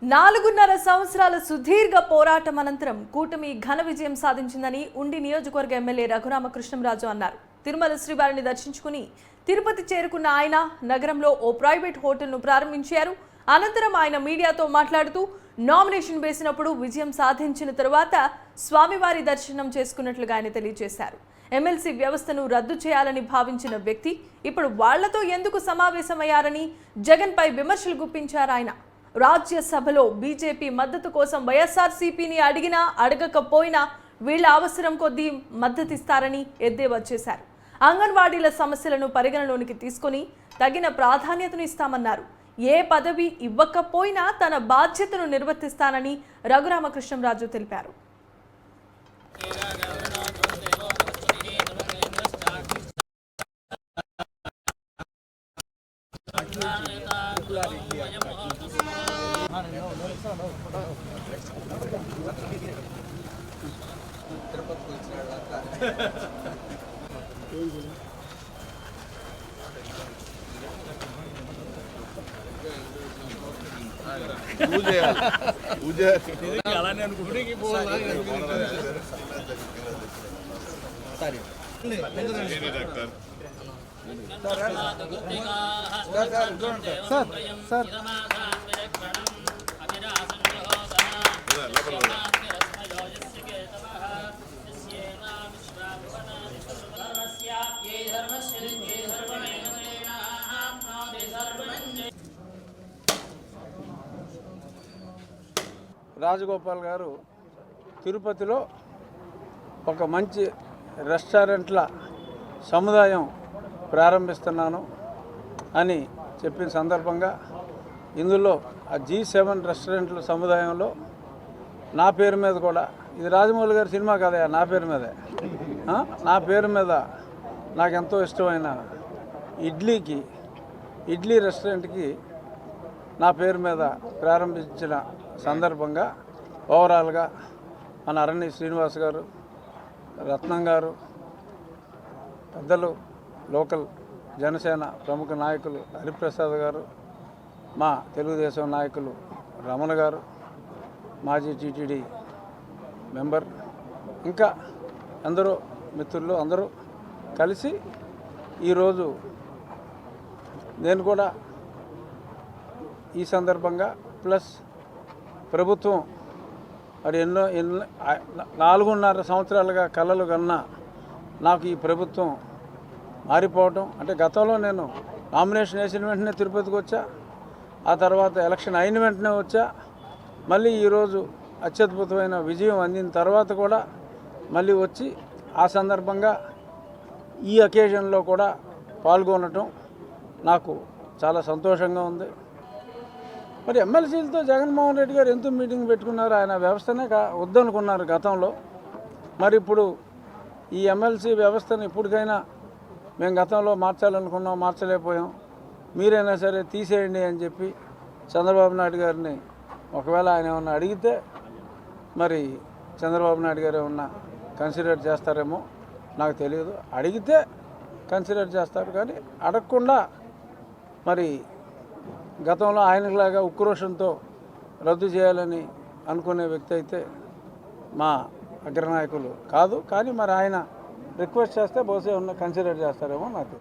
4.5 సంవత్సరాల సుదీర్ఘ పోరాటం అనంతరం కూటమి ఘన విజయం సాధించిందని ఉండి నియోజకవర్గ ఎమ్మెల్యే రఘురామకృష్ణంరాజు అన్నారు. తిరుమల శ్రీవారిని దర్శించుకుని తిరుపతి చేరుకున్న ఆయన నగరంలో ఓ ప్రైవేట్ హోటల్ను ప్రారంభించారు. అనంతరం ఆయన మీడియాతో మాట్లాడుతూ నామినేషన్ వేసినప్పుడు విజయం సాధించిన తరువాత స్వామివారి దర్శనం చేసుకున్నట్లుగా ఆయన తెలియజేశారు. ఎమ్మెల్సీ వ్యవస్థను రద్దు చేయాలని భావించిన వ్యక్తి ఇప్పుడు వాళ్లతో ఎందుకు సమావేశమయ్యారని జగన్పై విమర్శలు గుప్పించారు ఆయన. రాజ్యసభలో బీజేపీ మద్దతు కోసం వైఎస్ఆర్సీపీని అడిగినా అడగకపోయినా వీళ్ల అవసరం కొద్దీ మద్దతిస్తారని ఎద్దేవా చేశారు. అంగన్వాడీల సమస్యలను పరిగణలోనికి తీసుకుని తగిన ప్రాధాన్యతను ఇస్తామన్నారు. ఏ పదవి ఇవ్వకపోయినా తన బాధ్యతను నిర్వర్తిస్తానని రఘురామకృష్ణంరాజు తెలిపారు. రాజగోపాల్ గారు తిరుపతిలో ఒక మంచి రెస్టారెంట్ల సముదాయం ప్రారంభిస్తున్నాను అని చెప్పిన సందర్భంగా ఇందులో ఆ G7 రెస్టారెంట్ల సముదాయంలో నా పేరు మీద కూడా, ఇది రాజమౌళి గారి సినిమా కదా, నా పేరు మీదే, నా పేరు మీద నాకు ఎంతో ఇష్టమైన ఇడ్లీ రెస్టారెంట్కి నా పేరు మీద ప్రారంభించిన సందర్భంగా ఓవరాల్గా మన అరణ్య శ్రీనివాస్ గారు, రత్నం గారు, పెద్దలు, లోకల్ జనసేన ప్రముఖ నాయకులు హరిప్రసాద్ గారు, మా తెలుగుదేశం నాయకులు రమణ గారు, మాజీ టీటీడీ మెంబర్, ఇంకా అందరూ మిత్రులు అందరూ కలిసి ఈరోజు నేను కూడా ఈ సందర్భంగా ప్లస్ ప్రభుత్వం మరి ఎన్నో 4.5 సంవత్సరాలుగా కలలు కన్నా నాకు ఈ ప్రభుత్వం మారిపోవటం, అంటే గతంలో నేను నామినేషన్ వేసిన వెంటనే తిరుపతికి వచ్చా, ఆ తర్వాత ఎలక్షన్ అయిన వెంటనే వచ్చా, మళ్ళీ ఈరోజు అత్యద్భుతమైన విజయం అందిన తర్వాత కూడా మళ్ళీ వచ్చి ఆ సందర్భంగా ఈ అకేషన్లో కూడా పాల్గొనటం నాకు చాలా సంతోషంగా ఉంది. మరి ఎమ్మెల్సీలతో జగన్మోహన్ రెడ్డి గారు ఎందుకు మీటింగ్ పెట్టుకున్నారు? ఆయన వ్యవస్థనే వద్దనుకున్నారు గతంలో. మరి ఇప్పుడు ఈ ఎమ్మెల్సీ వ్యవస్థను ఇప్పటికైనా మేము గతంలో మార్చాలనుకున్నాం, మార్చలేకపోయాం, మీరైనా సరే తీసేయండి అని చెప్పి చంద్రబాబు నాయుడు గారిని ఒకవేళ ఆయన ఏమన్నా అడిగితే మరి చంద్రబాబు నాయుడు గారు ఏమన్నా కన్సిడర్ చేస్తారేమో నాకు తెలియదు. అడిగితే కన్సిడర్ చేస్తారు, కానీ అడగకుండా మరి గతంలో ఆయనలాగా ఉక్రోషంతో రద్దు చేయాలని అనుకునే వ్యక్తి అయితే మా అగ్రనాయకులు కాదు. కానీ మరి ఆయన రిక్వెస్ట్ చేస్తే బహుశా కన్సిడర్ చేస్తారేమో నాకు.